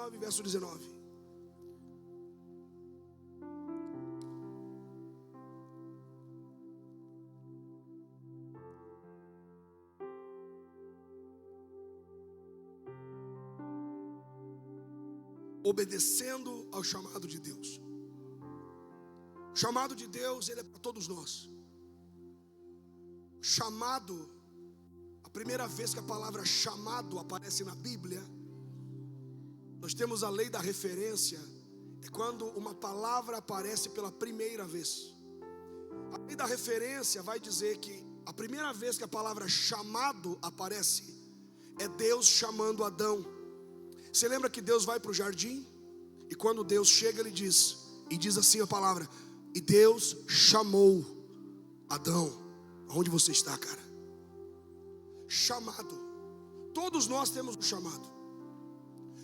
19, verso 19. Obedecendo ao chamado de Deus. O chamado de Deus, ele é para todos nós. O chamado, a primeira vez que a palavra chamado aparece na Bíblia, nós temos a lei da referência, é quando uma palavra aparece pela primeira vez. A lei da referência vai dizer que a primeira vez que a palavra chamado aparece, é Deus chamando Adão. Você lembra que Deus vai para o jardim? E quando Deus chega, ele diz, e diz assim a palavra, e Deus chamou Adão. Onde você está, cara? Chamado. Todos nós temos um chamado.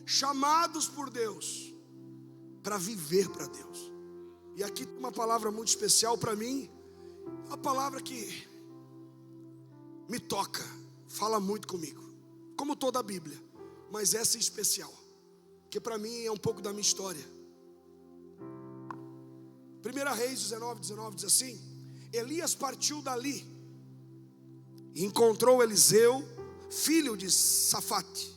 Chamados por Deus para viver para Deus. E aqui tem uma palavra muito especial para mim. Uma palavra que me toca, fala muito comigo, como toda a Bíblia, mas essa é especial, porque para mim é um pouco da minha história. 1 Reis 19 diz assim: Elias partiu dali e encontrou Eliseu, filho de Safate,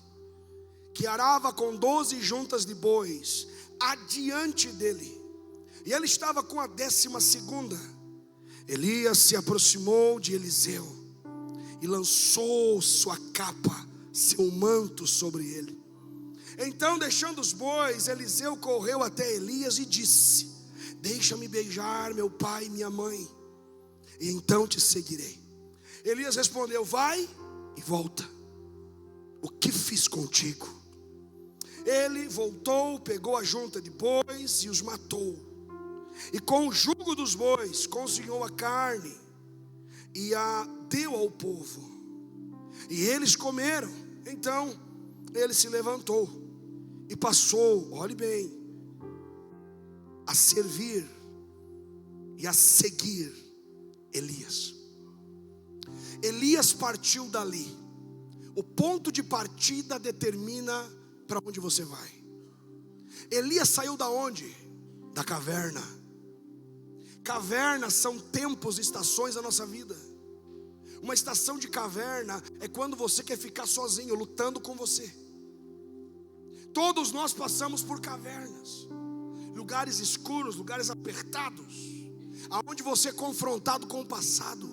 que arava com 12 juntas de bois adiante dele, e ele estava com a 12ª. Elias se aproximou de Eliseu e lançou sua capa, seu manto sobre ele. Então, deixando os bois, Eliseu correu até Elias e disse: deixa-me beijar meu pai e minha mãe, e então te seguirei. Elias respondeu: vai e volta. O que fiz contigo? Ele voltou, pegou a junta de bois e os matou, e com o jugo dos bois cozinhou a carne e a deu ao povo, e eles comeram. Então ele se levantou e passou, olhe bem, a servir e a seguir Elias. Elias partiu dali. O ponto de partida determina para onde você vai. Elias saiu da onde? Da caverna. Cavernas são tempos, estações da nossa vida. Uma estação de caverna é quando você quer ficar sozinho, lutando com você. Todos nós passamos por cavernas, lugares escuros, lugares apertados, aonde você é confrontado com o passado.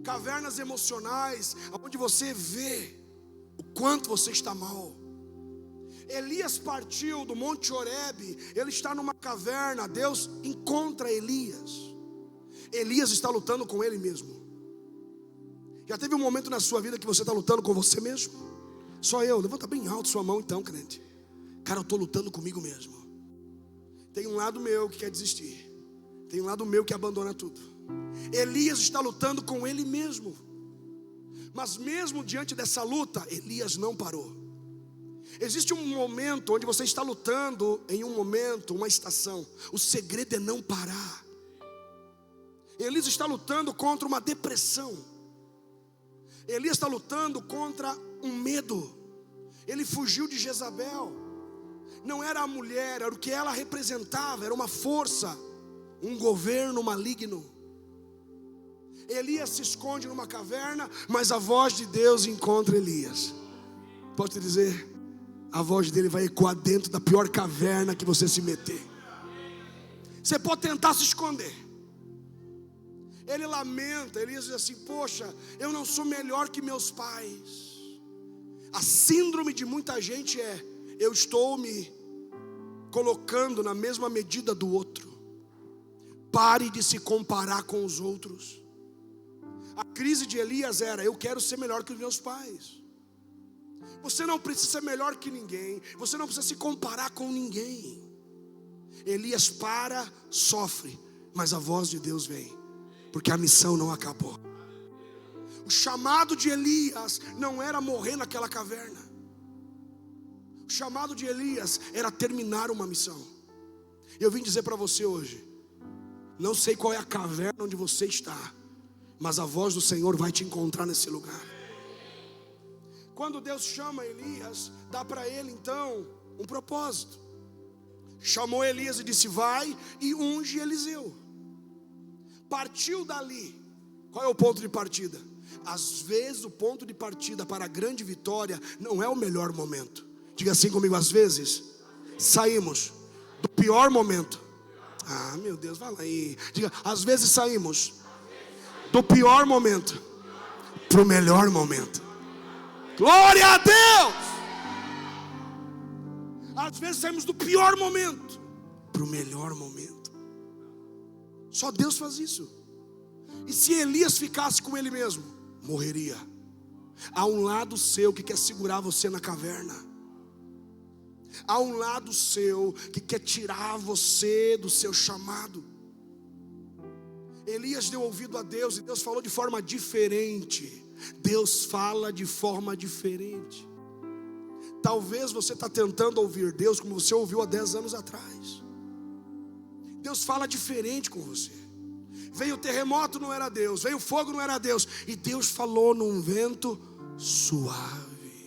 Cavernas emocionais, onde você vê o quanto você está mal. Elias partiu do Monte Horebe, ele está numa caverna. Deus encontra Elias. Elias está lutando com ele mesmo. Já teve um momento na sua vida que você está lutando com você mesmo? Só eu, levanta bem alto sua mão então, crente. Cara, eu estou lutando comigo mesmo. Tem um lado meu que quer desistir, tem um lado meu que abandona tudo. Elias está lutando com ele mesmo. Mas mesmo diante dessa luta, Elias não parou. Existe um momento onde você está lutando, em um momento, uma estação. O segredo é não parar. Elias está lutando contra uma depressão. Elias está lutando contra um medo. Ele fugiu de Jezabel. Não era a mulher, era o que ela representava, era uma força, um governo maligno. Elias se esconde numa caverna, mas a voz de Deus encontra Elias. Posso te dizer, a voz dele vai ecoar dentro da pior caverna que você se meter. Você pode tentar se esconder. Ele lamenta, Elias diz assim: poxa, eu não sou melhor que meus pais. A síndrome de muita gente é: eu estou me colocando na mesma medida do outro. Pare de se comparar com os outros. A crise de Elias era: eu quero ser melhor que os meus pais. Você não precisa ser melhor que ninguém. Você não precisa se comparar com ninguém. Elias para, sofre, mas a voz de Deus vem, porque a missão não acabou. O chamado de Elias não era morrer naquela caverna. O chamado de Elias era terminar uma missão. Eu vim dizer para você hoje, não sei qual é a caverna onde você está, mas a voz do Senhor vai te encontrar nesse lugar. Quando Deus chama Elias, dá para ele então um propósito. Chamou Elias e disse: vai e unge Eliseu. Partiu dali. Qual é o ponto de partida? Às vezes o ponto de partida para a grande vitória não é o melhor momento. Diga assim comigo: às vezes saímos do pior momento. Ah, meu Deus, vai lá aí. Diga: às vezes saímos do pior momento para o melhor momento. Glória a Deus! Às vezes saímos do pior momento para o melhor momento. Só Deus faz isso. E se Elias ficasse com ele mesmo, morreria. Há um lado seu que quer segurar você na caverna. Há um lado seu que quer tirar você do seu chamado. Elias deu ouvido a Deus e Deus falou de forma diferente. Deus fala de forma diferente. Talvez você está tentando ouvir Deus como você ouviu há 10 anos atrás. Deus fala diferente com você. Veio o terremoto, não era Deus. Veio o fogo, não era Deus. E Deus falou num vento suave.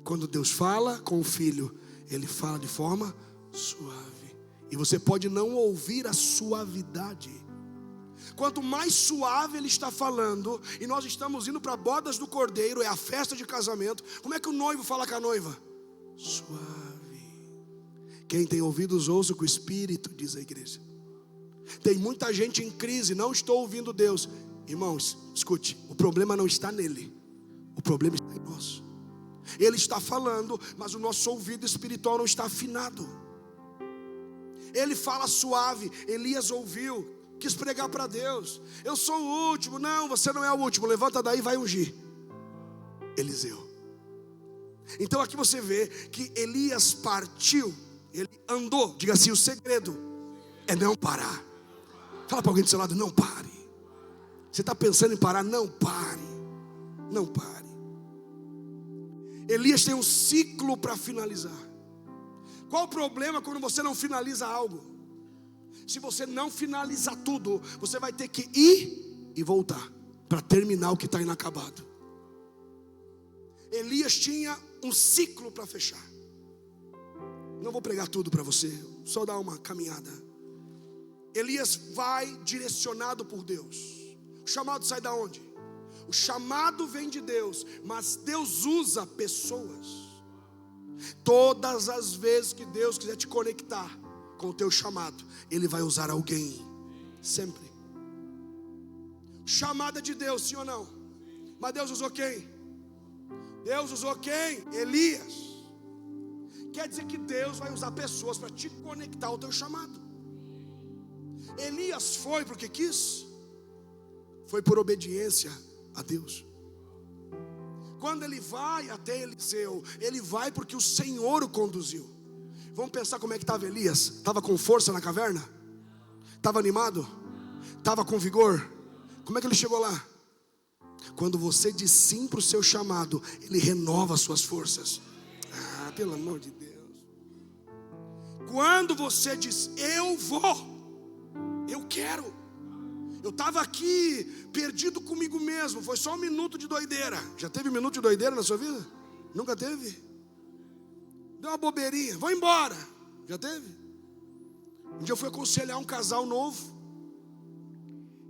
Quando Deus fala com o filho, Ele fala de forma suave. E você pode não ouvir a suavidade. Quanto mais suave Ele está falando, e nós estamos indo para bodas do Cordeiro, é a festa de casamento. Como é que o noivo fala com a noiva? Suave. Quem tem ouvidos ouça com o Espírito, diz a igreja. Tem muita gente em crise, não estou ouvindo Deus. Irmãos, escute, o problema não está nele, o problema está em nós. Ele está falando, mas o nosso ouvido espiritual não está afinado. Ele fala suave. Elias ouviu, quis pregar para Deus: eu sou o último. Não, você não é o último, levanta daí e vai ungir Eliseu. Então aqui você vê que Elias partiu, ele andou. Diga assim: o segredo é não parar. Fala para alguém do seu lado: não pare. Você está pensando em parar? Não pare. Não pare. Elias tem um ciclo para finalizar. Qual o problema quando você não finaliza algo? Se você não finalizar tudo, você vai ter que ir e voltar para terminar o que está inacabado. Elias tinha um ciclo para fechar. Não vou pregar tudo para você, só dar uma caminhada. Elias vai direcionado por Deus. O chamado sai da onde? O chamado vem de Deus, mas Deus usa pessoas. Todas as vezes que Deus quiser te conectar com o teu chamado, Ele vai usar alguém. Sempre. Chamada de Deus, sim ou não? Mas Deus usou quem? Deus usou quem? Elias. Quer dizer que Deus vai usar pessoas para te conectar ao teu chamado. Elias foi porque quis. Foi por obediência a Deus. Quando ele vai até Eliseu, ele vai porque o Senhor o conduziu. Vamos pensar como é que estava Elias. Estava com força na caverna? Estava animado? Estava com vigor? Como é que ele chegou lá? Quando você diz sim para o seu chamado, Ele renova as suas forças. Ah, pelo amor de Deus. Quando você diz: eu vou, eu quero. Eu estava aqui perdido comigo mesmo. Foi só um minuto de doideira. Já teve um minuto de doideira na sua vida? Nunca teve? Deu uma bobeirinha, vou embora. Já teve? Um dia eu fui aconselhar um casal novo.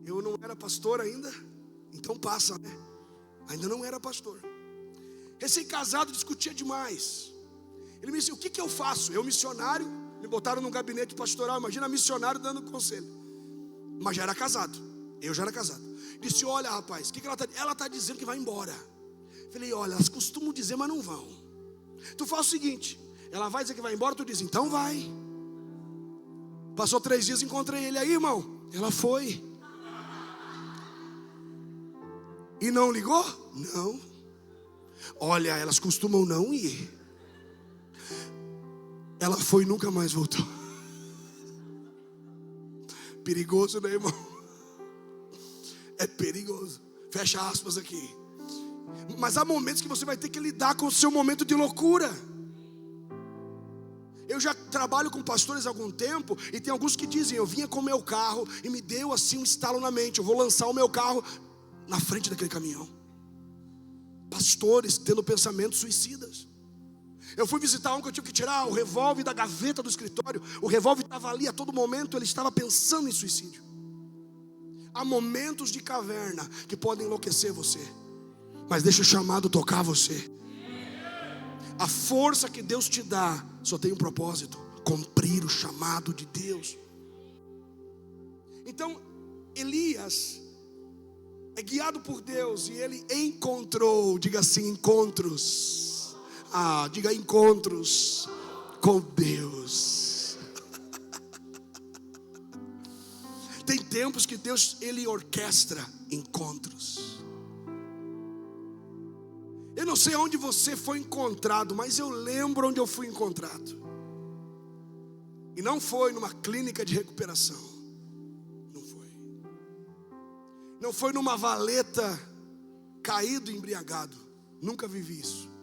Eu não era pastor ainda. Então passa, né? Ainda não era pastor. Recém-casado, discutia demais. Ele me disse: o que eu faço? Eu missionário, me botaram num gabinete pastoral. Imagina missionário dando conselho. Mas já era casado. Eu já era casado. Disse: olha rapaz, o que ela está? Ela está dizendo que vai embora. Falei: olha, elas costumam dizer, mas não vão. Tu faz o seguinte: ela vai dizer que vai embora, tu diz: então vai. Passou 3 dias, encontrei ele aí, irmão. Ela foi. E não ligou? Não. Olha, elas costumam não ir. Ela foi e nunca mais voltou. Perigoso, né, irmão? É perigoso. Fecha aspas aqui. Mas há momentos que você vai ter que lidar com o seu momento de loucura. Eu já trabalho com pastores há algum tempo, e tem alguns que dizem: eu vinha com o meu carro e me deu assim um estalo na mente, eu vou lançar o meu carro na frente daquele caminhão. pastores tendo pensamentos suicidas. Eu fui visitar um que eu tive que tirar o revólver da gaveta do escritório. O revólver estava ali a todo momento, ele estava pensando em suicídio. Há momentos de caverna que podem enlouquecer você, mas deixa o chamado tocar você. A força que Deus te dá só tem um propósito: cumprir o chamado de Deus. Então Elias é guiado por Deus e ele encontrou, diga assim, encontros. Diga encontros com Deus. Tem tempos que Deus, ele orquestra encontros. Eu não sei onde você foi encontrado, mas eu lembro onde eu fui encontrado. E não foi numa clínica de recuperação. Não foi. Não foi numa valeta caído, embriagado. Nunca vivi isso.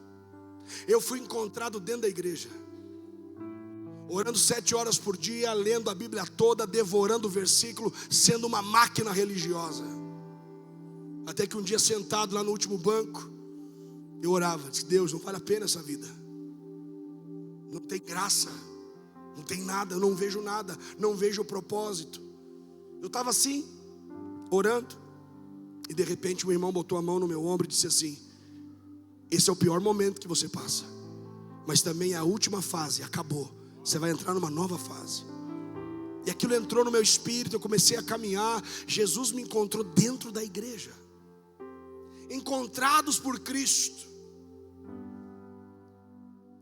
Eu fui encontrado dentro da igreja, orando 7 horas por dia, lendo a Bíblia toda, devorando o versículo, sendo uma máquina religiosa. Até que um dia, sentado lá no último banco, eu orava, disse: Deus, não vale a pena essa vida. Não tem graça, não tem nada, eu não vejo nada, não vejo o propósito. Eu estava assim, orando, e de repente um irmão botou a mão no meu ombro e disse assim: esse é o pior momento que você passa, mas também é a última fase, acabou. Você vai entrar numa nova fase. E aquilo entrou no meu espírito, eu comecei a caminhar. Jesus me encontrou dentro da igreja. Encontrados por Cristo.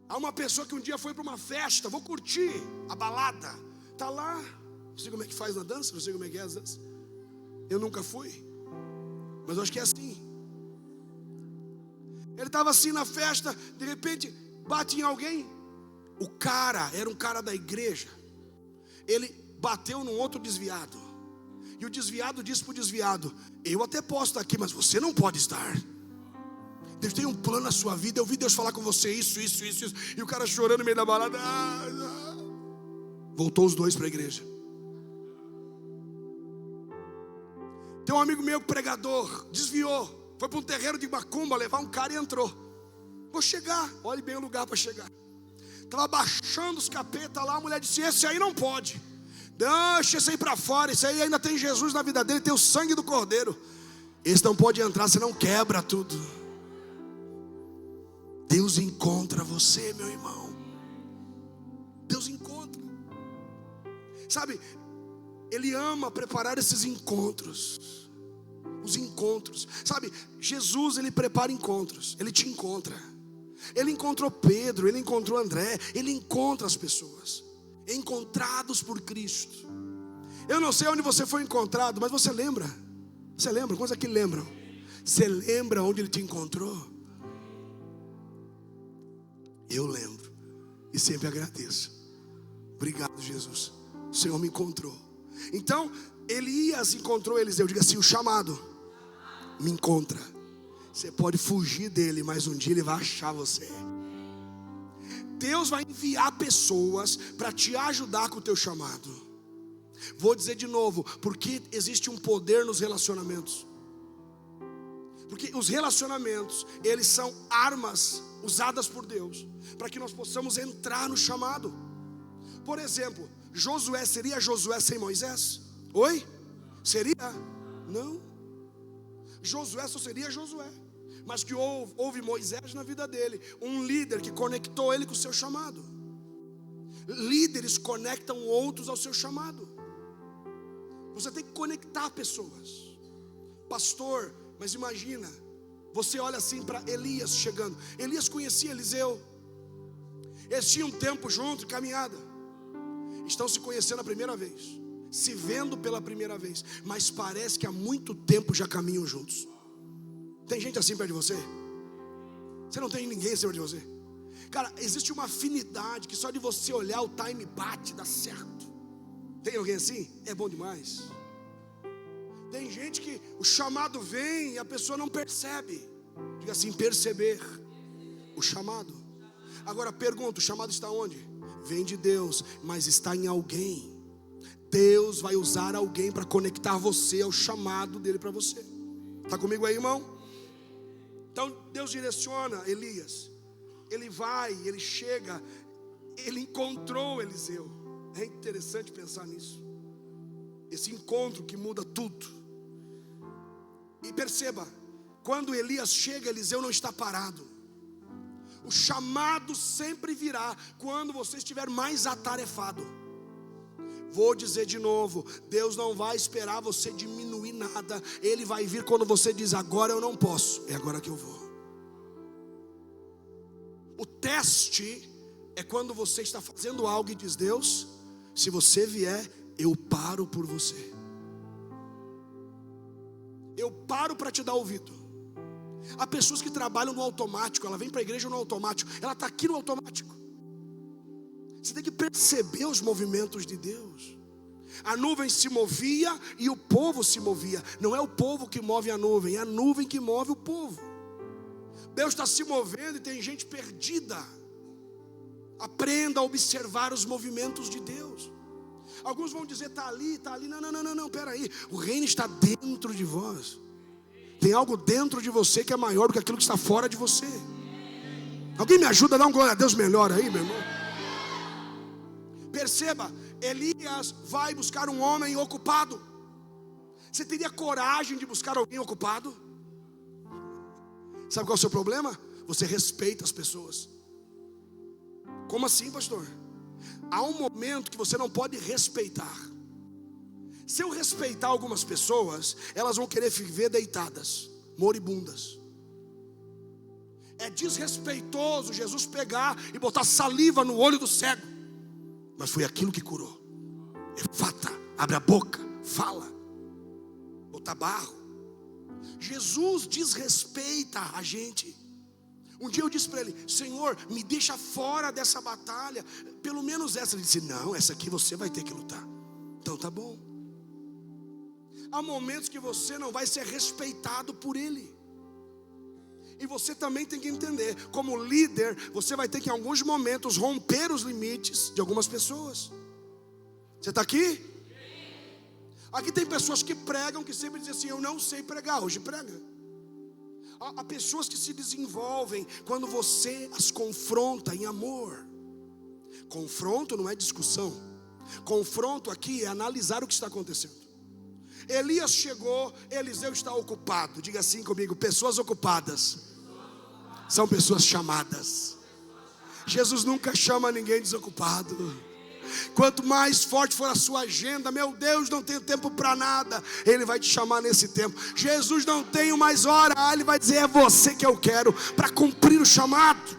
Há uma pessoa que um dia foi para uma festa, vou curtir a balada, está lá, não sei como é que faz na dança, não sei como é que é as danças. Eu nunca fui, mas eu acho que é assim. Ele estava assim na festa, de repente bate em alguém. O cara era um cara da igreja. Ele bateu num outro desviado. E o desviado disse para o desviado: eu até posso estar aqui, mas você não pode estar. Deus tem um plano na sua vida. Eu ouvi Deus falar com você isso. E o cara chorando no meio da balada. Voltou os dois para a igreja. Tem um amigo meu, pregador, desviou. Foi para um terreiro de macumba levar um cara e entrou. Vou chegar, olhe bem o lugar para chegar. Estava baixando os capetas lá. A mulher disse: esse aí não pode, deixa esse aí para fora. Esse aí ainda tem Jesus na vida dele, tem o sangue do cordeiro. Esse não pode entrar, senão quebra tudo. Deus encontra você, meu irmão. Deus encontra. Sabe, Ele ama preparar esses encontros. Os encontros, sabe, Jesus, ele prepara encontros. Ele te encontra. Ele encontrou Pedro, ele encontrou André. Ele encontra as pessoas, encontrados por Cristo. Eu não sei onde você foi encontrado, mas você lembra? Você lembra? Quantos aqui lembram? Você lembra onde ele te encontrou? Eu lembro e sempre agradeço. Obrigado, Jesus, o Senhor me encontrou. Então Elias encontrou Eliseu. Diga assim: o chamado me encontra. Você pode fugir dele, mas um dia ele vai achar você. Deus vai enviar pessoas para te ajudar com o teu chamado. Vou dizer de novo, porque existe um poder nos relacionamentos. Porque os relacionamentos, eles são armas usadas por Deus para que nós possamos entrar no chamado. Por exemplo, Josué seria Josué sem Moisés? Oi? Seria? Não. Josué só seria Josué, mas que houve Moisés na vida dele, um líder que conectou ele com o seu chamado. Líderes conectam outros ao seu chamado. Você tem que conectar pessoas. Pastor, mas imagina, você olha assim para Elias chegando. Elias conhecia Eliseu. Eles tinham um tempo junto, caminhada. Estão se conhecendo a primeira vez, se vendo pela primeira vez, mas parece que há muito tempo já caminham juntos. Tem gente assim perto de você? Você não tem ninguém acima de você? Cara, existe uma afinidade que só de você olhar o time bate, dá certo. Tem alguém assim? É bom demais. Tem gente que o chamado vem e a pessoa não percebe. Diga assim: perceber o chamado. Agora pergunta: o chamado está onde? Vem de Deus, mas está em alguém. Deus vai usar alguém para conectar você ao chamado dele para você. Está comigo aí, irmão? Então Deus direciona Elias. Ele vai, ele chega, ele encontrou Eliseu. É interessante pensar nisso. Esse encontro que muda tudo. E perceba, quando Elias chega, Eliseu não está parado. O chamado sempre virá quando você estiver mais atarefado. Vou dizer de novo, Deus não vai esperar você diminuir nada. Ele vai vir quando você diz, agora eu não posso, é agora que eu vou. O teste é quando você está fazendo algo e diz, Deus, se você vier, eu paro por você. Eu paro para te dar ouvido. Há pessoas que trabalham no automático. Ela vem para a igreja no automático. Ela está aqui no automático. Você tem que perceber os movimentos de Deus. A nuvem se movia e o povo se movia. Não é o povo que move a nuvem, é a nuvem que move o povo. Deus está se movendo e tem gente perdida. Aprenda a observar os movimentos de Deus. Alguns vão dizer, está ali. Não, peraí. O reino está dentro de vós. Tem algo dentro de você que é maior do que aquilo que está fora de você. Alguém me ajuda a dar um glória a Deus melhor aí, meu irmão? Perceba, Elias vai buscar um homem ocupado. Você teria coragem de buscar alguém ocupado? Sabe qual é o seu problema? Você respeita as pessoas. Como assim, pastor? Há um momento que você não pode respeitar. Se eu respeitar algumas pessoas, elas vão querer viver deitadas, moribundas. É desrespeitoso Jesus pegar e botar saliva no olho do cego. Mas foi aquilo que curou. Efata, abre a boca, fala. Botar barro. Jesus desrespeita a gente. Um dia eu disse para ele, Senhor, me deixa fora dessa batalha. Pelo menos essa. Ele disse, não, essa aqui você vai ter que lutar. Então tá bom. Há momentos que você não vai ser respeitado por ele. E você também tem que entender, como líder, você vai ter que em alguns momentos romper os limites de algumas pessoas. Você está aqui? Aqui tem pessoas que pregam, que sempre dizem assim, eu não sei pregar, hoje prega. Há pessoas que se desenvolvem quando você as confronta em amor. Confronto não é discussão. Confronto aqui é analisar o que está acontecendo. Elias chegou, Eliseu está ocupado. Diga assim comigo, pessoas ocupadas são pessoas chamadas. Jesus nunca chama ninguém desocupado. Quanto mais forte for a sua agenda, meu Deus, não tenho tempo para nada, Ele vai te chamar nesse tempo. Jesus, não tenho mais hora, Ele vai dizer, é você que eu quero para cumprir o chamado.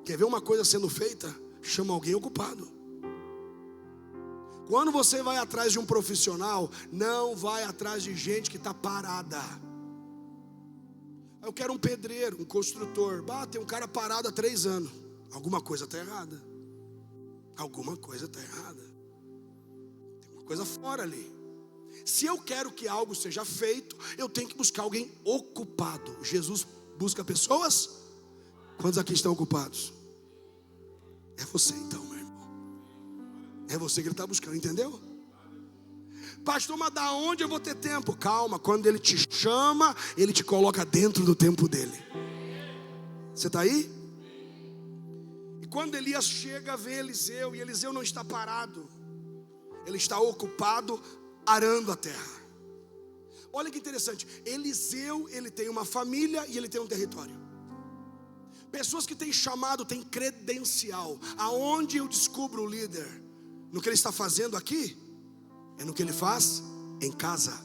Quer ver uma coisa sendo feita? Chama alguém ocupado. Quando você vai atrás de um profissional, não vai atrás de gente que está parada. Eu quero um pedreiro, um construtor. Tem um cara parado há 3 anos. Alguma coisa está errada. Alguma coisa está errada. Tem uma coisa fora ali. Se eu quero que algo seja feito, eu tenho que buscar alguém ocupado. Jesus busca pessoas? Quantos aqui estão ocupados? É você então, meu irmão. É você que ele está buscando, entendeu? Pastor, mas da onde eu vou ter tempo? Calma, quando ele te chama, ele te coloca dentro do tempo dele. Você está aí? E quando Elias chega, vê Eliseu, e Eliseu não está parado. Ele está ocupado arando a terra. Olha que interessante, Eliseu, ele tem uma família e ele tem um território. Pessoas que têm chamado, têm credencial. Aonde eu descubro o líder? No que ele está fazendo aqui? É no que ele faz em casa.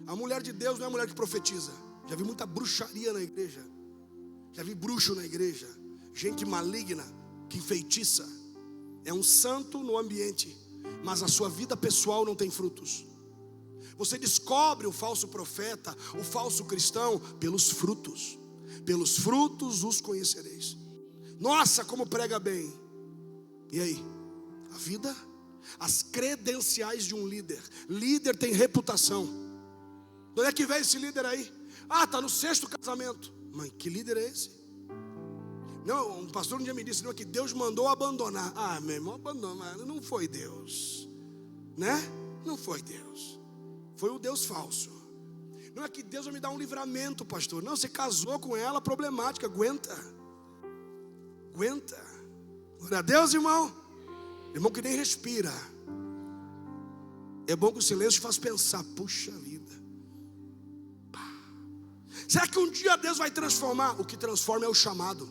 A mulher de Deus não é a mulher que profetiza. Já vi muita bruxaria na igreja. Já vi bruxo na igreja. Gente maligna, que enfeitiça. É um santo no ambiente, mas a sua vida pessoal não tem frutos. Você descobre o falso profeta, o falso cristão, pelos frutos. Pelos frutos os conhecereis. Nossa, como prega bem. E aí? A vida? As credenciais de um líder. Líder tem reputação. De onde é que veio esse líder aí? Está no 6º casamento. Mas que líder é esse? Não, um pastor um dia me disse, não, que Deus mandou abandonar. Meu irmão, abandonar. Não foi Deus, né? Não foi Deus. Foi o Deus falso. Não é que Deus vai me dar um livramento, pastor. Não, você casou com ela, problemática. Aguenta. Glória a Deus, irmão. Irmão que nem respira. É bom que o silêncio faz pensar. Puxa vida. Será que um dia Deus vai transformar? O que transforma é o chamado.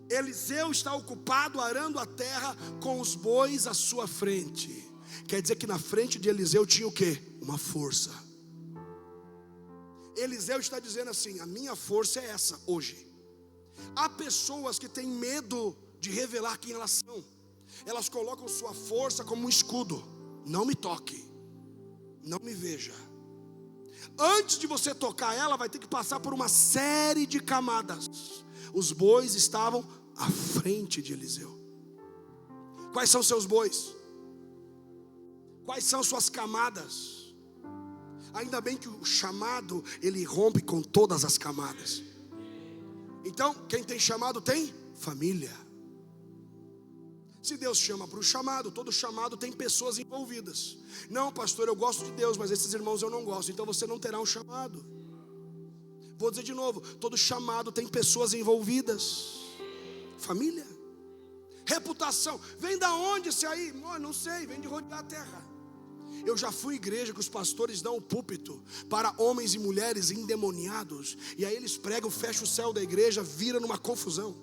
Eliseu está ocupado arando a terra com os bois à sua frente. Quer dizer que na frente de Eliseu tinha o quê? Uma força. Eliseu está dizendo assim: a minha força é essa hoje. Há pessoas que têm medo de revelar quem elas são. Elas colocam sua força como um escudo. Não me toque, não me veja. Antes de você tocar ela, vai ter que passar por uma série de camadas. Os bois estavam à frente de Eliseu. Quais são seus bois? Quais são suas camadas? Ainda bem que o chamado, ele rompe com todas as camadas. Então, quem tem chamado tem família. Se Deus chama para o chamado, todo chamado tem pessoas envolvidas. Não, pastor, eu gosto de Deus, mas esses irmãos eu não gosto. Então você não terá um chamado. Vou dizer de novo, todo chamado tem pessoas envolvidas. Família. Reputação, vem da onde esse aí? Não sei, vem de rodear a terra. Eu já fui igreja que os pastores dão o púlpito para homens e mulheres endemoniados, e aí eles pregam, fecha o céu da igreja, vira numa confusão.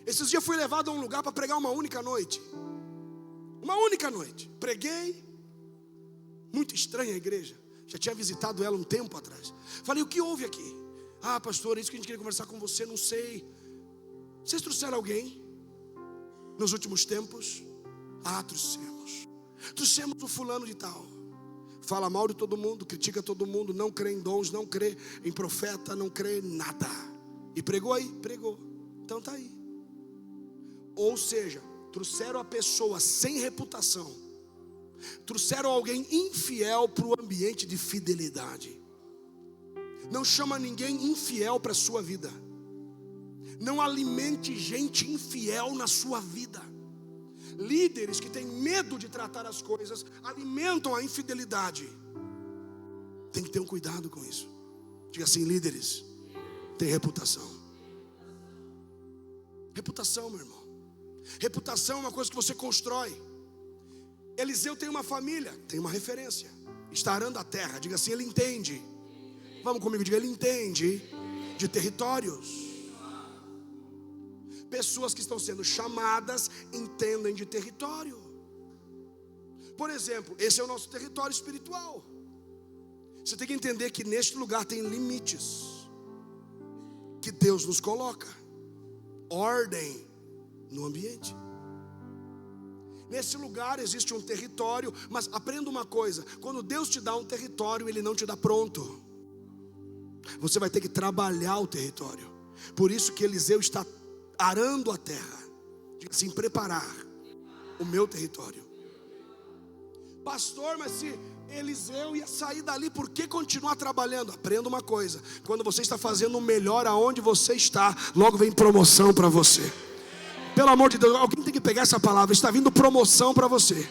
Esses dias fui levado a um lugar para pregar uma única noite. Preguei. Muito estranha a igreja. Já tinha visitado ela um tempo atrás. Falei, o que houve aqui? Ah, pastor, é isso que a gente queria conversar com você, não sei. Vocês trouxeram alguém nos últimos tempos? Ah, trouxemos o fulano de tal. Fala mal de todo mundo, critica todo mundo, não crê em dons, não crê em profeta, não crê em nada. E pregou aí? Pregou. Então tá aí. Ou seja, trouxeram a pessoa sem reputação. Trouxeram alguém infiel para o ambiente de fidelidade. Não chama ninguém infiel para a sua vida. Não alimente gente infiel na sua vida. Líderes que têm medo de tratar as coisas alimentam a infidelidade. Tem que ter um cuidado com isso. Diga assim, líderes, tem reputação. Reputação, meu irmão. Reputação é uma coisa que você constrói. Eliseu tem uma família, tem uma referência. Está arando a terra, diga assim, ele entende. Vamos comigo, diga, ele entende de territórios. Pessoas que estão sendo chamadas entendem de território. Por exemplo, esse é o nosso território espiritual. Você tem que entender que neste lugar tem limites que Deus nos coloca. Ordem no ambiente. Nesse lugar existe um território, mas aprenda uma coisa: quando Deus te dá um território, Ele não te dá pronto. Você vai ter que trabalhar o território. Por isso que Eliseu está arando a terra. Diga assim, preparar o meu território. Pastor, mas se Eliseu ia sair dali, por que continuar trabalhando? Aprenda uma coisa: quando você está fazendo o melhor aonde você está, logo vem promoção para você. Pelo amor de Deus, alguém tem que pegar essa palavra. Está vindo promoção para você.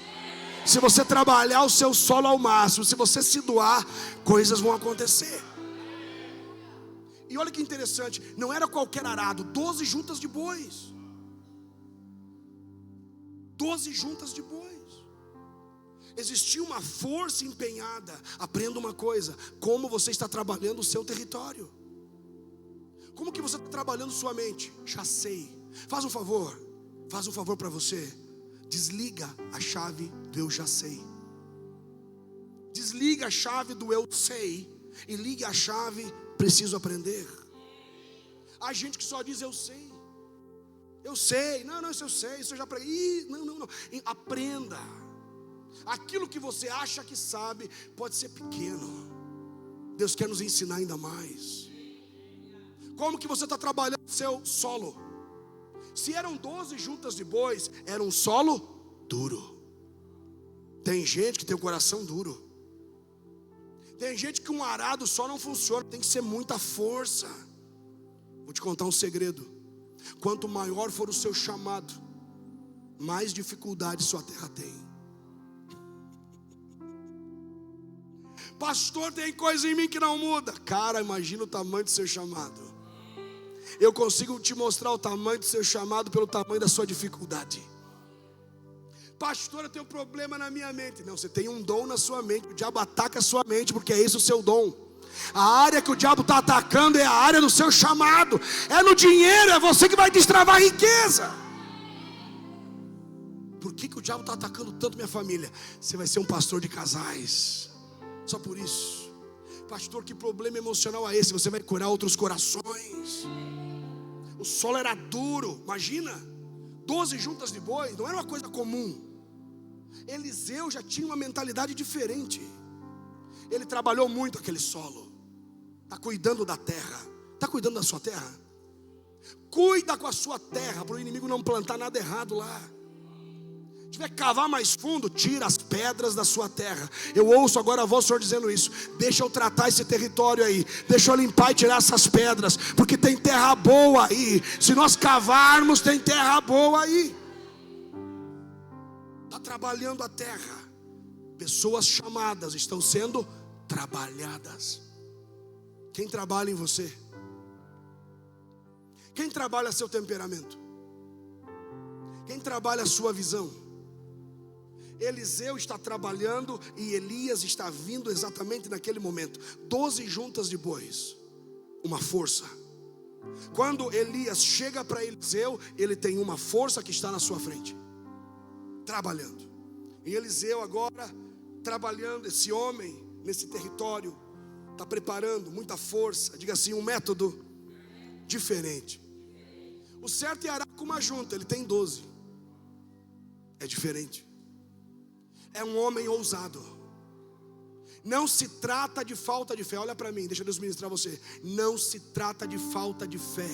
Se você trabalhar o seu solo ao máximo, se você se doar, coisas vão acontecer. E olha que interessante, não era qualquer arado, 12 juntas de bois. 12 juntas de bois. Existia uma força empenhada. Aprenda uma coisa: como você está trabalhando o seu território. Como que você está trabalhando sua mente? Já sei. Faz um favor para você. Desliga a chave do eu já sei. Desliga a chave do eu sei e ligue a chave preciso aprender. Há gente que só diz eu sei. Não, isso eu sei, isso eu já preguei. Não. Aprenda. Aquilo que você acha que sabe pode ser pequeno. Deus quer nos ensinar ainda mais. Como que você está trabalhando o seu solo? Se eram 12 juntas de bois, era um solo duro. Tem gente que tem o coração duro. Tem gente que um arado só não funciona, tem que ser muita força. Vou te contar um segredo: quanto maior for o seu chamado, mais dificuldade sua terra tem. Pastor, tem coisa em mim que não muda. Cara, imagina o tamanho do seu chamado. Eu consigo te mostrar o tamanho do seu chamado pelo tamanho da sua dificuldade. Pastor, eu tenho um problema na minha mente. Não, você tem um dom na sua mente. O diabo ataca a sua mente porque é esse o seu dom. A área que o diabo está atacando é a área do seu chamado. É no dinheiro, é você que vai destravar a riqueza. Por que o diabo está atacando tanto minha família? Você vai ser um pastor de casais. Só por isso. Pastor, que problema emocional é esse? Você vai curar outros corações. O solo era duro, imagina, 12 juntas de boi, não era uma coisa comum. Eliseu já tinha uma mentalidade diferente. Ele trabalhou muito aquele solo. Está cuidando da terra. Está cuidando da sua terra? Cuida com a sua terra, para o inimigo não plantar nada errado lá. Se tiver que cavar mais fundo, tira as pedras da sua terra. Eu ouço agora a voz do Senhor dizendo isso. Deixa eu tratar esse território aí. Deixa eu limpar e tirar essas pedras, porque tem terra boa aí. Se nós cavarmos, tem terra boa aí. Está trabalhando a terra. Pessoas chamadas estão sendo trabalhadas. Quem trabalha em você? Quem trabalha seu temperamento? Quem trabalha a sua visão? Eliseu está trabalhando e Elias está vindo exatamente naquele momento. 12 juntas de bois, uma força. Quando Elias chega para Eliseu, ele tem uma força que está na sua frente, trabalhando. E Eliseu agora, trabalhando, esse homem nesse território, está preparando muita força. Diga assim, um método diferente. O certo é arar com uma junta, ele tem 12. É diferente. É um homem ousado. Não se trata de falta de fé. Olha para mim, deixa Deus ministrar você. Não se trata de falta de fé.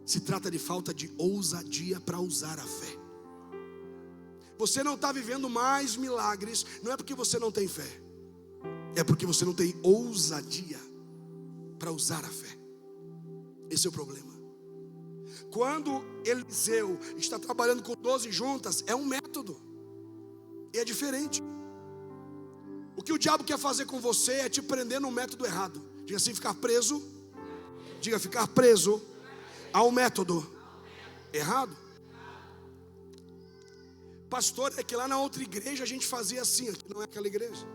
Se trata de falta de ousadia para usar a fé. Você não está vivendo mais milagres, não é porque você não tem fé, é porque você não tem ousadia para usar a fé. Esse é o problema. Quando Eliseu está trabalhando com 12 juntas, é um método. E é diferente. O que o diabo quer fazer com você é te prender no método errado. Diga assim, ficar preso. Diga, ficar preso ao método errado. Pastor, é que lá na outra igreja a gente fazia assim. Aqui não é aquela igreja.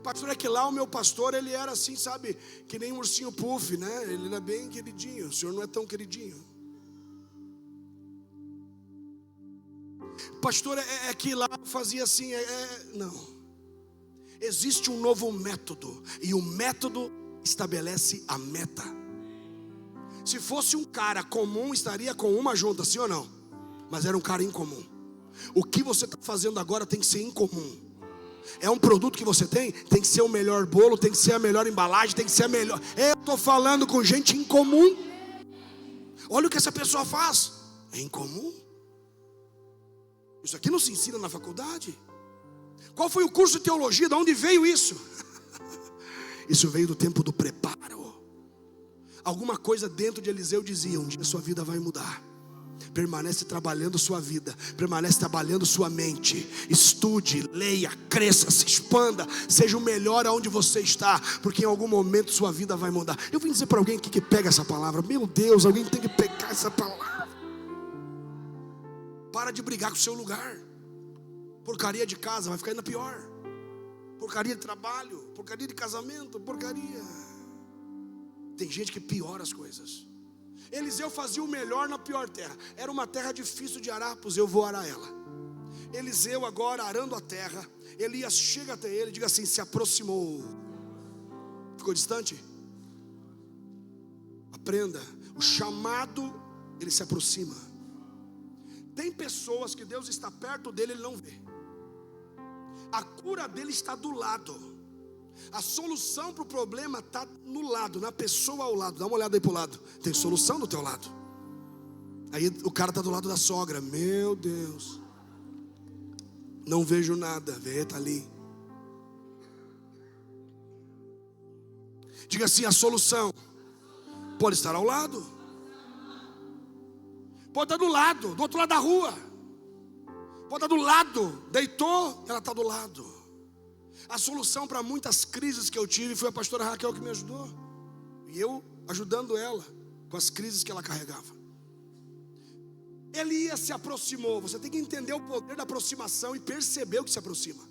Pastor, é que lá o meu pastor, ele era assim, sabe, que nem um ursinho puff, né? Ele era bem queridinho. O senhor não é tão queridinho. Pastor, é que lá fazia assim, não. Existe um novo método, e o método estabelece a meta. Se fosse um cara comum, estaria com uma junta, sim ou não? Mas era um cara incomum. O que você está fazendo agora tem que ser incomum. É um produto que você tem que ser o melhor bolo, tem que ser a melhor embalagem, tem que ser a melhor. Eu estou falando com gente incomum. Olha o que essa pessoa faz, é incomum. Isso aqui não se ensina na faculdade. Qual foi o curso de teologia? De onde veio isso? Isso veio do tempo do preparo. Alguma coisa dentro de Eliseu dizia: um dia sua vida vai mudar. Permanece trabalhando sua vida, permanece trabalhando sua mente. Estude, leia, cresça, se expanda, seja o melhor aonde você está, porque em algum momento sua vida vai mudar. Eu vim dizer para alguém aqui que pega essa palavra. Meu Deus, alguém tem que pegar essa palavra. Para de brigar com o seu lugar. Porcaria de casa vai ficar ainda pior. Porcaria de trabalho, porcaria de casamento, porcaria. Tem gente que piora as coisas. Eliseu fazia o melhor na pior terra. Era uma terra difícil de arar, pois eu vou arar ela. Eliseu agora arando a terra. Elias chega até ele, diga assim, se aproximou. Ficou distante? Aprenda, o chamado, ele se aproxima. Tem pessoas que Deus está perto dele, ele não vê. A cura dele está do lado. A solução para o problema está no lado, na pessoa ao lado. Dá uma olhada aí para o lado. Tem solução do teu lado. Aí o cara está do lado da sogra. Meu Deus, não vejo nada. Vê, está ali. Diga assim, a solução pode estar ao lado. Pode estar do lado, do outro lado da rua. Pode estar do lado. Deitou, ela está do lado. A solução para muitas crises que eu tive foi a pastora Raquel que me ajudou. E eu ajudando ela com as crises que ela carregava. Elias se aproximou. Você tem que entender o poder da aproximação e perceber o que se aproxima.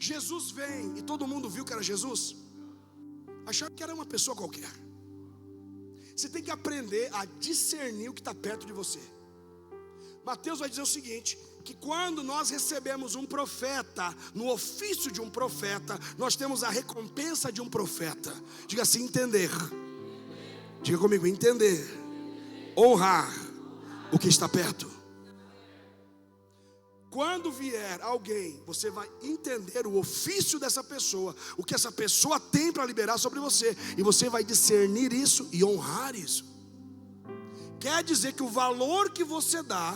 Jesus vem e todo mundo viu que era Jesus. Acharam que era uma pessoa qualquer. Você tem que aprender a discernir o que está perto de você. Mateus vai dizer o seguinte: que quando nós recebemos um profeta, no ofício de um profeta, nós temos a recompensa de um profeta. Diga assim: entender. Diga comigo: entender. Honrar o que está perto. Quando vier alguém, você vai entender o ofício dessa pessoa, o que essa pessoa tem para liberar sobre você, e você vai discernir isso e honrar isso. Quer dizer que o valor que você dá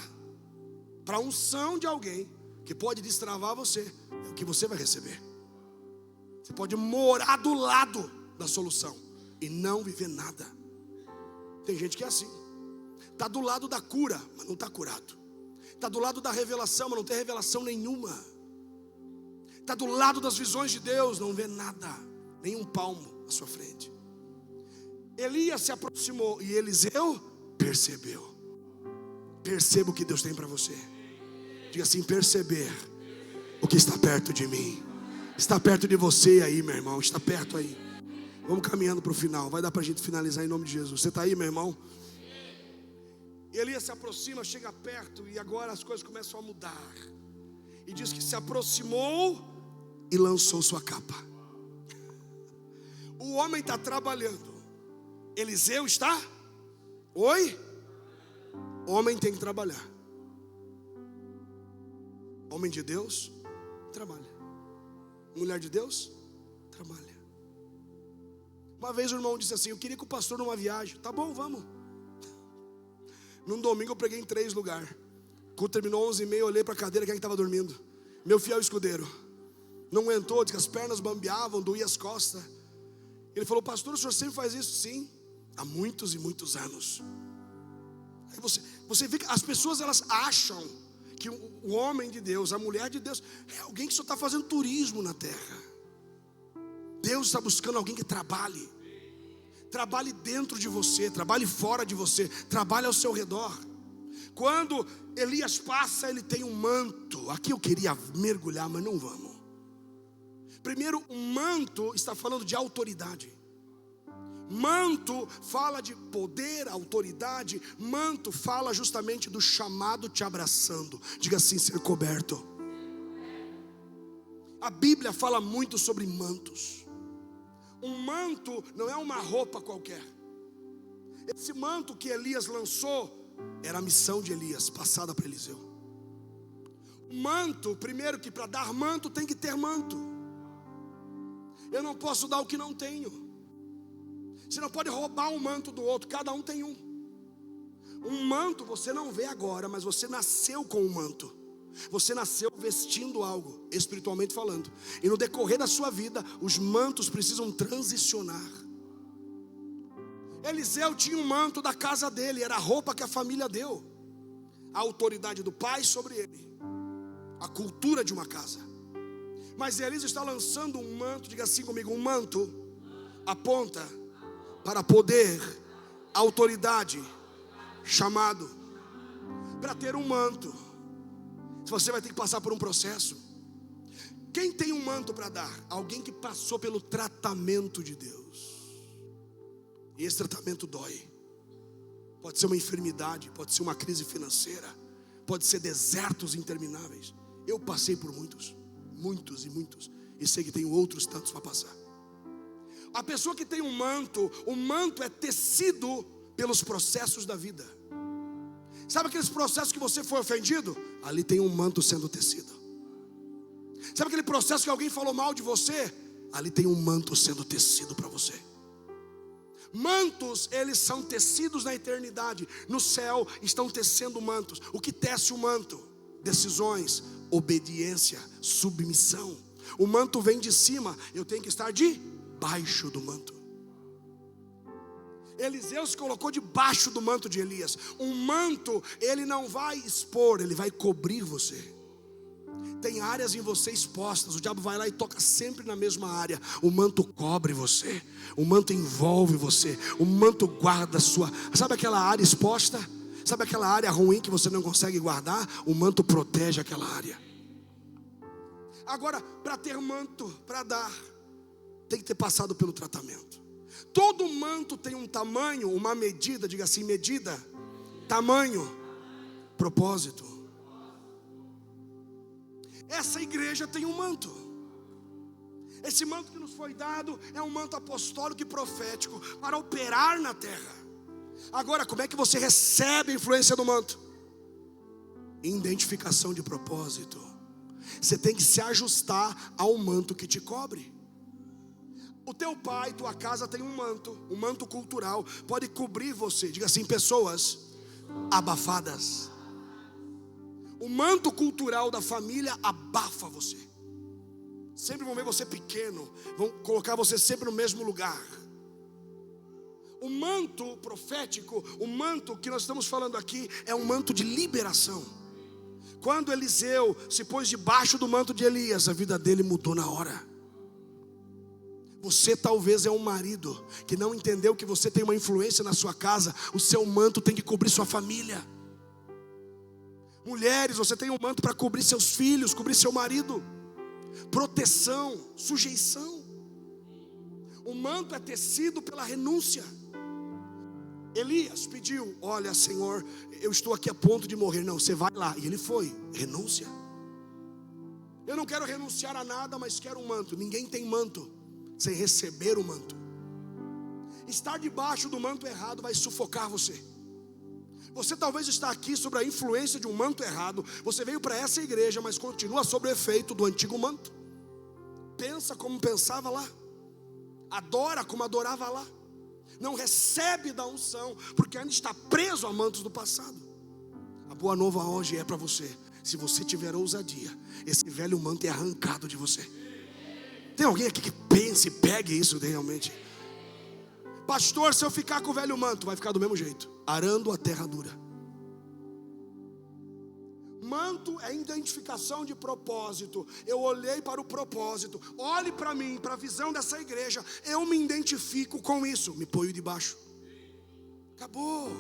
para a unção de alguém que pode destravar você, é o que você vai receber. Você pode morar do lado da solução e não viver nada. Tem gente que é assim, está do lado da cura, mas não está curado. Está do lado da revelação, mas não tem revelação nenhuma. Está do lado das visões de Deus, não vê nada, nem um palmo à sua frente. Elias se aproximou e Eliseu percebeu. Perceba o que Deus tem para você. Diga assim: perceber o que está perto de mim. Está perto de você aí, meu irmão. Está perto aí. Vamos caminhando para o final. Vai dar para a gente finalizar em nome de Jesus. Você está aí, meu irmão? Elias se aproxima, chega perto, e agora as coisas começam a mudar. E diz que se aproximou e lançou sua capa. O homem está trabalhando. Eliseu está? Oi? Homem tem que trabalhar. Homem de Deus trabalha. Mulher de Deus trabalha. Uma vez o irmão disse assim: eu queria que o pastor numa viagem. Tá bom, vamos. Num domingo eu preguei em 3 lugares. Quando terminou 11h30, eu olhei para a cadeira, quem estava dormindo? Meu fiel escudeiro. Não aguentou, disse que as pernas bambeavam, doía as costas. Ele falou: pastor, o senhor sempre faz isso? Sim, há muitos e muitos anos. Aí você vê que as pessoas, elas acham que o homem de Deus, a mulher de Deus, é alguém que só está fazendo turismo na terra. Deus está buscando alguém que trabalhe. Trabalhe dentro de você, trabalhe fora de você, trabalhe ao seu redor. Quando Elias passa, ele tem um manto. Aqui eu queria mergulhar, mas não vamos. Primeiro, um manto está falando de autoridade. Manto fala de poder, autoridade. Manto fala justamente do chamado te abraçando. Diga assim: ser coberto. A Bíblia fala muito sobre mantos. Um manto não é uma roupa qualquer. Esse manto que Elias lançou era a missão de Elias, passada para Eliseu. Manto, primeiro que para dar manto tem que ter manto. Eu não posso dar o que não tenho. Você não pode roubar um manto do outro, cada um tem um. Um manto você não vê agora, mas você nasceu com um manto. Você nasceu vestindo algo, espiritualmente falando. E no decorrer da sua vida, os mantos precisam transicionar. Eliseu tinha um manto da casa dele, era a roupa que a família deu. A autoridade do pai sobre ele, a cultura de uma casa. Mas Elias está lançando um manto. Diga assim comigo: um manto aponta para poder, autoridade, chamado. Para ter um manto, você vai ter que passar por um processo. Quem tem um manto para dar? Alguém que passou pelo tratamento de Deus. E esse tratamento dói. Pode ser uma enfermidade, pode ser uma crise financeira, pode ser desertos intermináveis. Eu passei por muitos, muitos e muitos, e sei que tenho outros tantos para passar. A pessoa que tem um manto, o manto é tecido pelos processos da vida. Sabe aqueles processos que você foi ofendido? Ali tem um manto sendo tecido. Sabe aquele processo que alguém falou mal de você? Ali tem um manto sendo tecido para você. Mantos, eles são tecidos na eternidade. No céu estão tecendo mantos. O que tece o manto? Decisões, obediência, submissão. O manto vem de cima, eu tenho que estar debaixo do manto. Eliseu se colocou debaixo do manto de Elias. Um manto, ele não vai expor, ele vai cobrir você. Tem áreas em você expostas. O diabo vai lá e toca sempre na mesma área. O manto cobre você, o manto envolve você, o manto guarda a sua. Sabe aquela área exposta? Sabe aquela área ruim que você não consegue guardar? O manto protege aquela área. Agora, para ter manto, para dar, tem que ter passado pelo tratamento. Todo manto tem um tamanho, uma medida. Diga assim: medida, tamanho, propósito. Essa igreja tem um manto. Esse manto que nos foi dado é um manto apostólico e profético para operar na terra. Agora, como é que você recebe a influência do manto? Identificação de propósito. Você tem que se ajustar ao manto que te cobre. O teu pai, tua casa tem um manto cultural, pode cobrir você. Diga assim: pessoas abafadas. O manto cultural da família abafa você. Sempre vão ver você pequeno, vão colocar você sempre no mesmo lugar. O manto profético, o manto que nós estamos falando aqui, é um manto de liberação. Quando Eliseu se pôs debaixo do manto de Elias, a vida dele mudou na hora. Você talvez é um marido que não entendeu que você tem uma influência na sua casa. O seu manto tem que cobrir sua família. Mulheres, você tem um manto para cobrir seus filhos, cobrir seu marido. Proteção, sujeição. O manto é tecido pela renúncia. Elias pediu: olha, Senhor, eu estou aqui a ponto de morrer. Não, você vai lá. E ele foi. Renúncia. Eu não quero renunciar a nada, mas quero um manto. Ninguém tem manto sem receber o manto. Estar debaixo do manto errado vai sufocar você. Você talvez está aqui sobre a influência de um manto errado. Você veio para essa igreja, mas continua sob o efeito do antigo manto. Pensa como pensava lá, adora como adorava lá, não recebe da unção, porque ainda está preso a mantos do passado. A boa nova hoje é para você: se você tiver ousadia, esse velho manto é arrancado de você. Tem alguém aqui que pense e pegue isso realmente? Pastor, se eu ficar com o velho manto, vai ficar do mesmo jeito, arando a terra dura. Manto é identificação de propósito. Eu olhei para o propósito. Olhe para mim, para a visão dessa igreja. Eu me identifico com isso, me ponho debaixo. Acabou.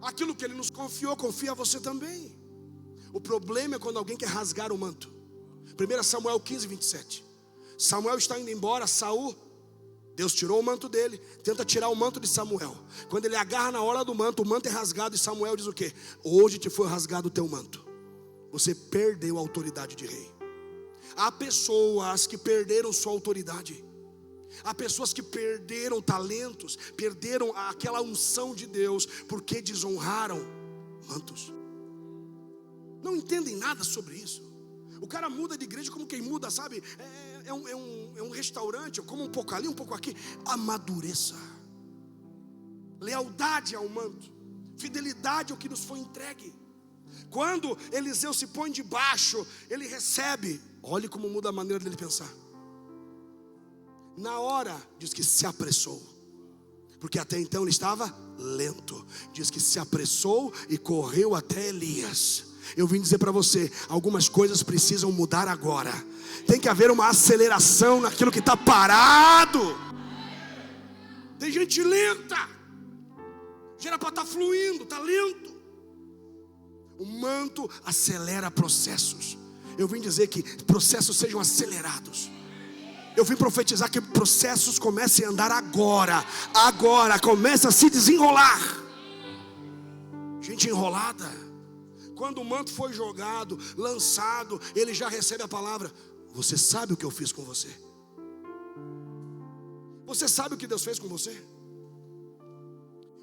Aquilo que ele nos confiou, confia a você também. O problema é quando alguém quer rasgar o manto. 1 Samuel 15, 27. Samuel está indo embora, Saul, Deus tirou o manto dele, tenta tirar o manto de Samuel. Quando ele agarra na hora do manto, o manto é rasgado, e Samuel diz o quê? Hoje te foi rasgado o teu manto. Você perdeu a autoridade de rei. Há pessoas que perderam sua autoridade. Há pessoas que perderam talentos, perderam aquela unção de Deus, porque desonraram mantos. Não entendem nada sobre isso. O cara muda de igreja como quem muda, sabe? É um restaurante, eu como um pouco ali, um pouco aqui. Amadureça. Lealdade ao manto. Fidelidade ao que nos foi entregue. Quando Eliseu se põe debaixo, ele recebe. Olhe como muda a maneira dele pensar. Na hora, diz que se apressou. Porque até então ele estava lento. Diz que se apressou e correu até Elias. Eu vim dizer para você, algumas coisas precisam mudar agora. Tem que haver uma aceleração naquilo que está parado. Tem gente lenta. Já era para estar fluindo, está lento. O manto acelera processos. Eu vim dizer que processos sejam acelerados. Eu vim profetizar que processos comecem a andar agora. Agora, começa a se desenrolar. Gente enrolada. Quando o manto foi jogado, lançado, ele já recebe a palavra: você sabe o que eu fiz com você? Você sabe o que Deus fez com você?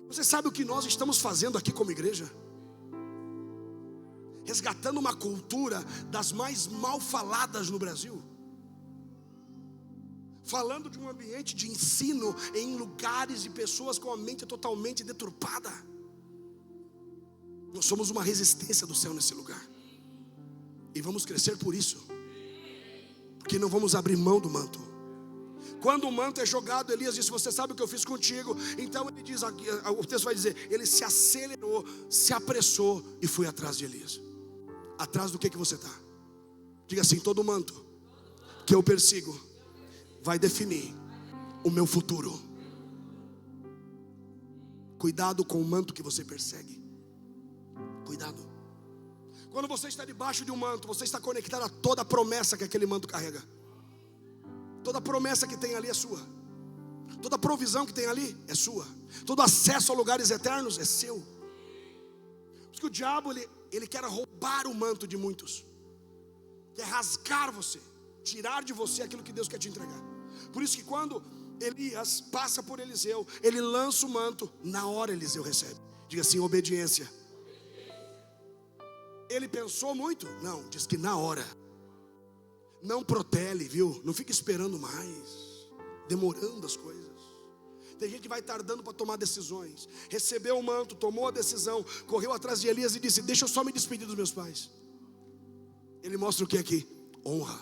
Você sabe o que nós estamos fazendo aqui como igreja? Resgatando uma cultura das mais mal faladas no Brasil. Falando de um ambiente de ensino em lugares e pessoas com a mente totalmente deturpada. Nós somos uma resistência do céu nesse lugar. E vamos crescer por isso. Porque não vamos abrir mão do manto. Quando o manto é jogado, Elias disse: você sabe o que eu fiz contigo? Então ele diz, o texto vai dizer, ele se acelerou, se apressou e foi atrás de Elias. Atrás do que você está? Diga assim: todo manto que eu persigo vai definir o meu futuro. Cuidado com o manto que você persegue. Cuidado. Quando você está debaixo de um manto, você está conectado a toda a promessa que aquele manto carrega. Toda promessa que tem ali é sua. Toda provisão que tem ali é sua. Todo acesso a lugares eternos é seu. Porque o diabo ele quer roubar o manto de muitos. Quer rasgar você, tirar de você aquilo que Deus quer te entregar. Por isso que quando Elias passa por Eliseu, ele lança o manto, na hora Eliseu recebe. Diga assim: obediência. Ele pensou muito? Não, diz que na hora. Não protele, viu? Não fica esperando mais, demorando as coisas. Tem gente que vai tardando para tomar decisões. Recebeu o manto, tomou a decisão, correu atrás de Elias e disse: deixa eu só me despedir dos meus pais. Ele mostra o que aqui? Honra.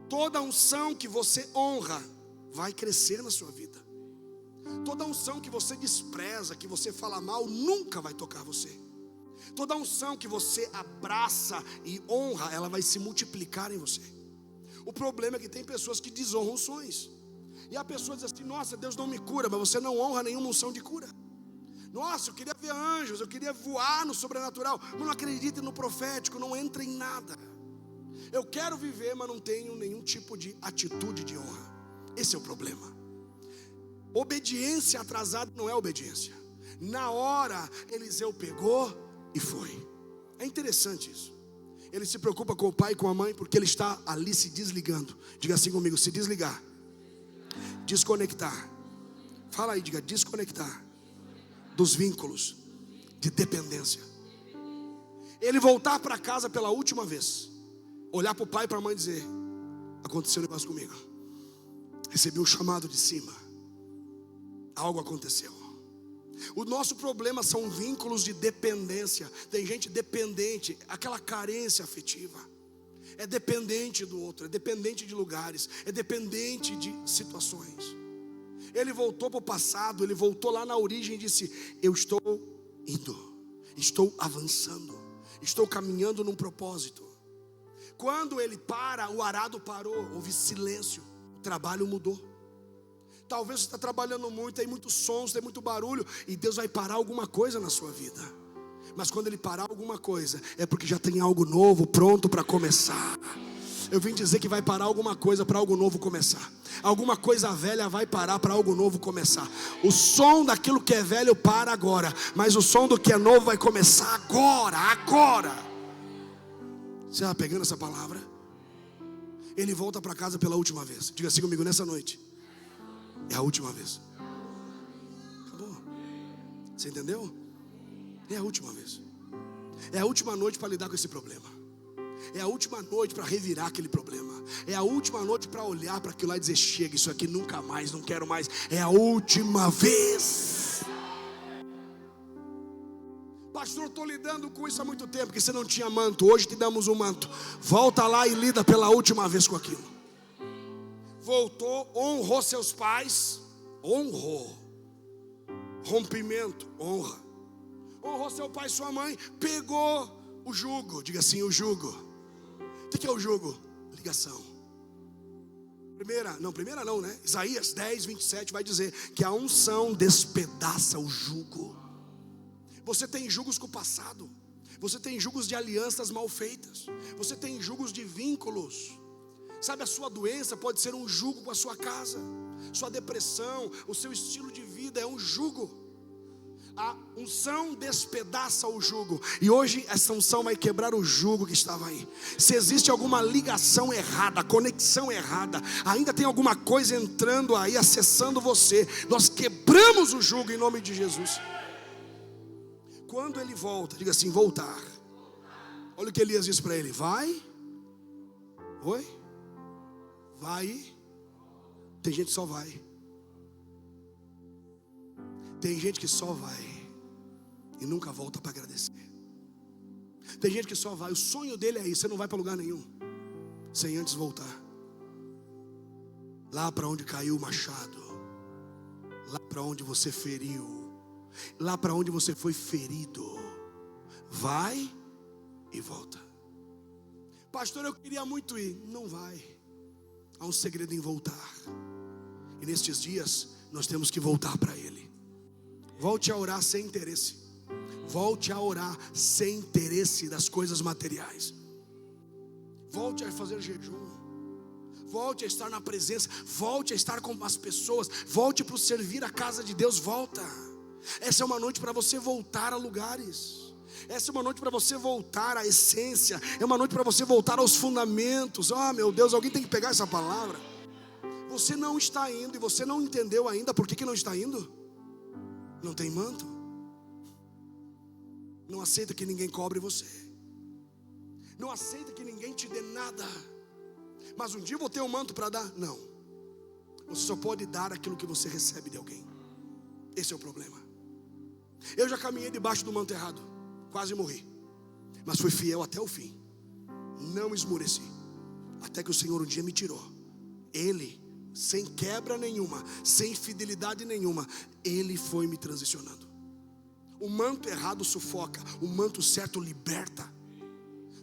Toda unção que você honra vai crescer na sua vida. Toda unção que você despreza, que você fala mal, nunca vai tocar você. Toda unção que você abraça e honra, ela vai se multiplicar em você. O problema é que tem pessoas que desonram unções. E a pessoa diz assim: nossa, Deus não me cura, mas você não honra nenhuma unção de cura. Nossa, eu queria ver anjos, eu queria voar no sobrenatural, mas não acredito no profético, não entra em nada. Eu quero viver, mas não tenho nenhum tipo de atitude de honra. Esse é o problema. Obediência atrasada não é obediência. Na hora, Eliseu pegou e foi. É interessante isso. Ele se preocupa com o pai e com a mãe, porque ele está ali se desligando. Diga assim comigo: se desligar. Desconectar. Fala aí, diga: desconectar dos vínculos de dependência. Ele voltar para casa pela última vez, olhar para o pai e para a mãe e dizer: aconteceu um negócio comigo, recebi um chamado de cima, algo aconteceu. O nosso problema são vínculos de dependência. Tem gente dependente, aquela carência afetiva. É dependente do outro, é dependente de lugares, é dependente de situações. Ele voltou para o passado, ele voltou lá na origem e disse: eu estou indo, estou avançando, estou caminhando num propósito. Quando ele para, o arado parou, houve silêncio, o trabalho mudou. Talvez você está trabalhando muito, tem muitos sons, tem muito barulho, e Deus vai parar alguma coisa na sua vida. Mas quando Ele parar alguma coisa, é porque já tem algo novo pronto para começar. Eu vim dizer que vai parar alguma coisa para algo novo começar. Alguma coisa velha vai parar para algo novo começar. O som daquilo que é velho para agora, mas o som do que é novo vai começar agora. Você está pegando essa palavra? Ele volta para casa pela última vez. Diga assim comigo: nessa noite é a última vez. Acabou. Você entendeu? É a última vez. É a última noite para lidar com esse problema. É a última noite para revirar aquele problema. É a última noite para olhar para aquilo lá e dizer: chega, isso aqui nunca mais, não quero mais. É a última vez. Pastor, estou lidando com isso há muito tempo, porque você não tinha manto, hoje te damos um manto. Volta lá e lida pela última vez com aquilo. Voltou, honrou seus pais, honrou. Rompimento, honra. Honrou seu pai e sua mãe, pegou o jugo. Diga assim: o jugo. O que é o jugo? Ligação. Primeira não, né? Isaías 10, 27 vai dizer que a unção despedaça o jugo. Você tem jugos com o passado. Você tem jugos de alianças mal feitas. Você tem jugos de vínculos. Sabe, a sua doença pode ser um jugo com a sua casa. Sua depressão, o seu estilo de vida é um jugo. A unção despedaça o jugo. E hoje essa unção vai quebrar o jugo que estava aí. Se existe alguma ligação errada, conexão errada, ainda tem alguma coisa entrando aí, acessando você, nós quebramos o jugo em nome de Jesus. Quando ele volta, diga assim: voltar. Olha o que Elias disse para ele: vai. Oi? Vai. Tem gente que só vai. Tem gente que só vai e nunca volta para agradecer. Tem gente que só vai, o sonho dele é isso. Você não vai para lugar nenhum sem antes voltar lá para onde caiu o machado, lá para onde você feriu, lá para onde você foi ferido. Vai e volta. Pastor, eu queria muito ir. Não vai. Há um segredo em voltar. E nestes dias nós temos que voltar para Ele. Volte a orar sem interesse. Volte a orar sem interesse das coisas materiais. Volte a fazer jejum. Volte a estar na presença. Volte a estar com as pessoas. Volte para servir a casa de Deus. Volta. Essa é uma noite para você voltar a lugares. Essa é uma noite para você voltar à essência. É uma noite para você voltar aos fundamentos. Meu Deus, alguém tem que pegar essa palavra. Você não está indo e você não entendeu ainda por que não está indo. Não tem manto. Não aceita que ninguém cobre você. Não aceita que ninguém te dê nada. Mas um dia eu vou ter um manto para dar? Não. Você só pode dar aquilo que você recebe de alguém. Esse é o problema. Eu já caminhei debaixo do manto errado. Quase morri. Mas fui fiel até o fim. Não esmureci. Até que o Senhor um dia me tirou. Ele, sem quebra nenhuma, sem fidelidade nenhuma, Ele foi me transicionando. O manto errado sufoca. O manto certo liberta.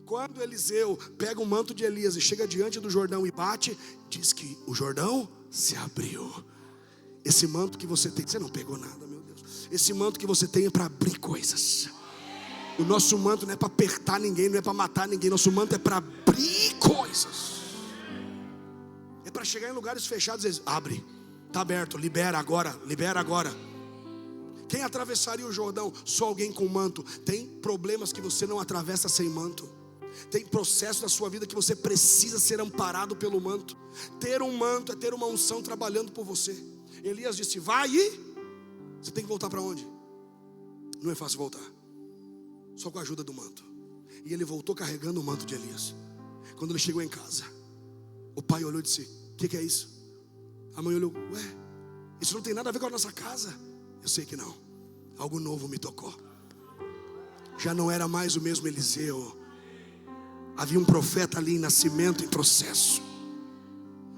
Quando Eliseu pega o manto de Elias e chega diante do Jordão e bate, diz que o Jordão se abriu. Esse manto que você tem, você não pegou nada, meu Deus. Esse manto que você tem é para abrir coisas. O nosso manto não é para apertar ninguém, não é para matar ninguém. Nosso manto é para abrir coisas. É para chegar em lugares fechados e dizer, abre, está aberto, libera agora, libera agora. Quem atravessaria o Jordão? Só alguém com manto. Tem problemas que você não atravessa sem manto. Tem processos na sua vida que você precisa ser amparado pelo manto. Ter um manto é ter uma unção trabalhando por você. Elias disse, vai e você tem que voltar para onde? Não é fácil voltar. Só com a ajuda do manto. E ele voltou carregando o manto de Elias. Quando ele chegou em casa, o pai olhou e disse, o que é isso? A mãe olhou, isso não tem nada a ver com a nossa casa. Eu sei que não. Algo novo me tocou. Já não era mais o mesmo Eliseu. Havia um profeta ali em nascimento, em processo.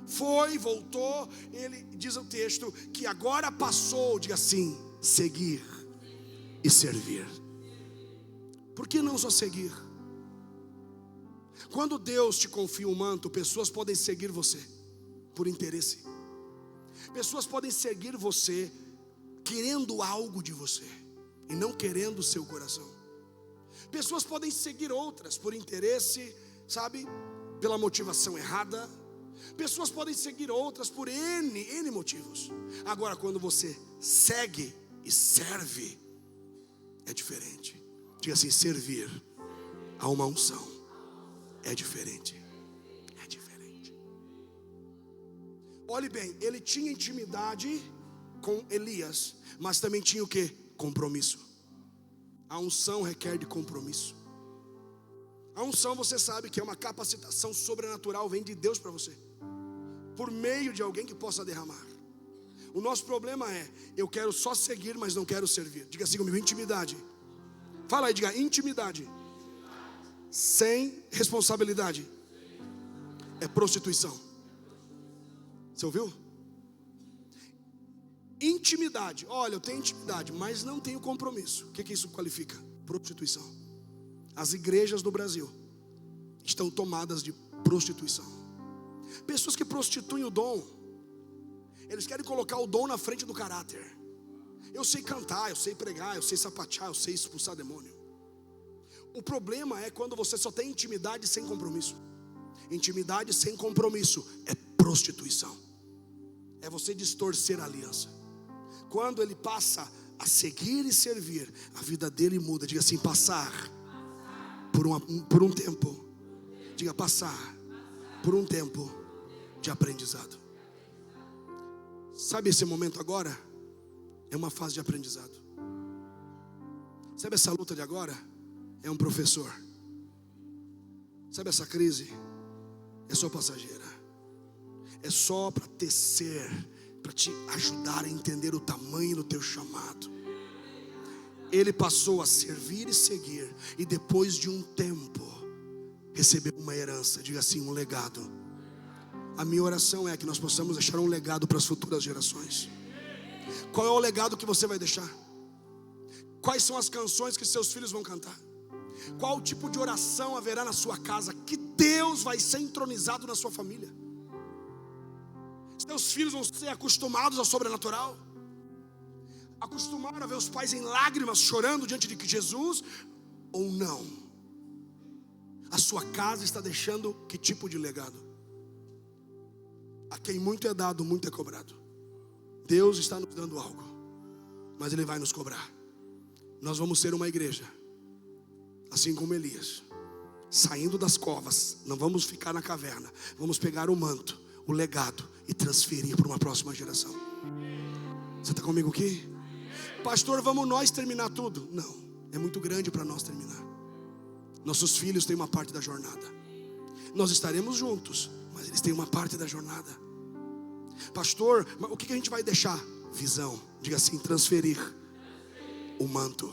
Foi, voltou. Ele diz o texto que agora passou, diga assim, seguir e servir. Por que não só seguir? Quando Deus te confia um manto, pessoas podem seguir você por interesse. Pessoas podem seguir você querendo algo de você e não querendo o seu coração. Pessoas podem seguir outras por interesse, sabe? Pela motivação errada. Pessoas podem seguir outras por N motivos. Agora, quando você segue e serve, é diferente. Diga assim, servir a uma unção é diferente. É diferente. Olhe bem, ele tinha intimidade com Elias, mas também tinha o que? Compromisso. A unção requer de compromisso. A unção, você sabe que é uma capacitação sobrenatural, vem de Deus para você, por meio de alguém que possa derramar. O nosso problema é, eu quero só seguir, mas não quero servir. Diga assim comigo, intimidade. Fala aí, diga, intimidade sem responsabilidade é prostituição. Você ouviu? Intimidade, olha, eu tenho intimidade, mas não tenho compromisso. O que isso qualifica? Prostituição. As igrejas do Brasil estão tomadas de prostituição. Pessoas que prostituem o dom. Eles querem colocar o dom na frente do caráter. Eu sei cantar, eu sei pregar, eu sei sapatear, eu sei expulsar demônio. O problema é quando você só tem intimidade sem compromisso. Intimidade sem compromisso é prostituição. É você distorcer a aliança. Quando ele passa a seguir e servir, a vida dele muda. Diga assim, passar por um tempo. Diga, passar por um tempo de aprendizado. Sabe esse momento agora? É uma fase de aprendizado. Sabe essa luta de agora? É um professor. Sabe essa crise? É só passageira. É só para tecer, para te ajudar a entender o tamanho do teu chamado. Ele passou a servir e seguir, e depois de um tempo recebeu uma herança. Diga assim, um legado. A minha oração é que nós possamos deixar um legado para as futuras gerações. Qual é o legado que você vai deixar? Quais são as canções que seus filhos vão cantar? Qual tipo de oração haverá na sua casa? Que Deus vai ser entronizado na sua família? Seus filhos vão ser acostumados ao sobrenatural? Acostumaram a ver os pais em lágrimas, chorando diante de Jesus? Ou não? A sua casa está deixando que tipo de legado? A quem muito é dado, muito é cobrado. Deus está nos dando algo, mas Ele vai nos cobrar. Nós vamos ser uma igreja, assim como Elias, saindo das covas. Não vamos ficar na caverna. Vamos pegar o manto, o legado, e transferir para uma próxima geração. Você está comigo aqui? Pastor, vamos nós terminar tudo? Não, é muito grande para nós terminar. Nossos filhos têm uma parte da jornada. Nós estaremos juntos, mas eles têm uma parte da jornada. Pastor, o que a gente vai deixar? Visão. Diga assim: transferir o manto.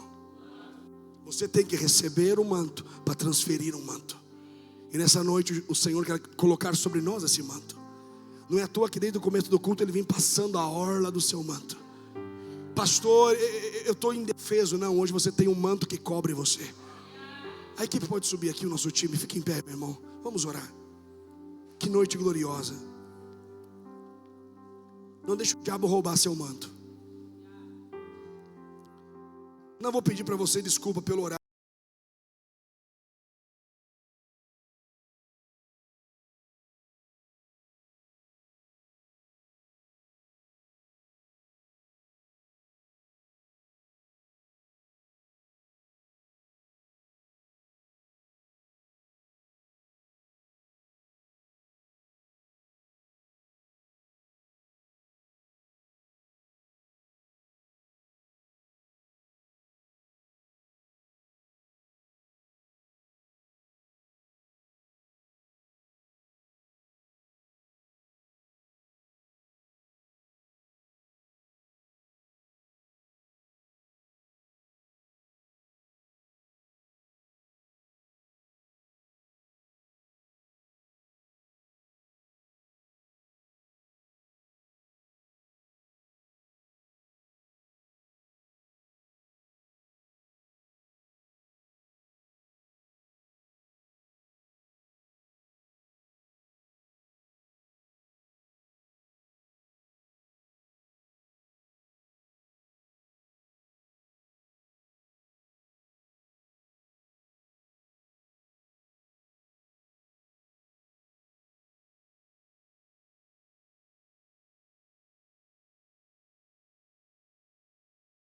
Você tem que receber o manto para transferir um manto. E nessa noite o Senhor quer colocar sobre nós esse manto. Não é à toa que desde o começo do culto Ele vem passando a orla do seu manto. Pastor, eu estou indefeso. Não, hoje você tem um manto que cobre você. A equipe pode subir aqui, o nosso time. Fique em pé, meu irmão. Vamos orar. Que noite gloriosa. Não deixe o diabo roubar seu manto. Não vou pedir para você desculpa pelo horário.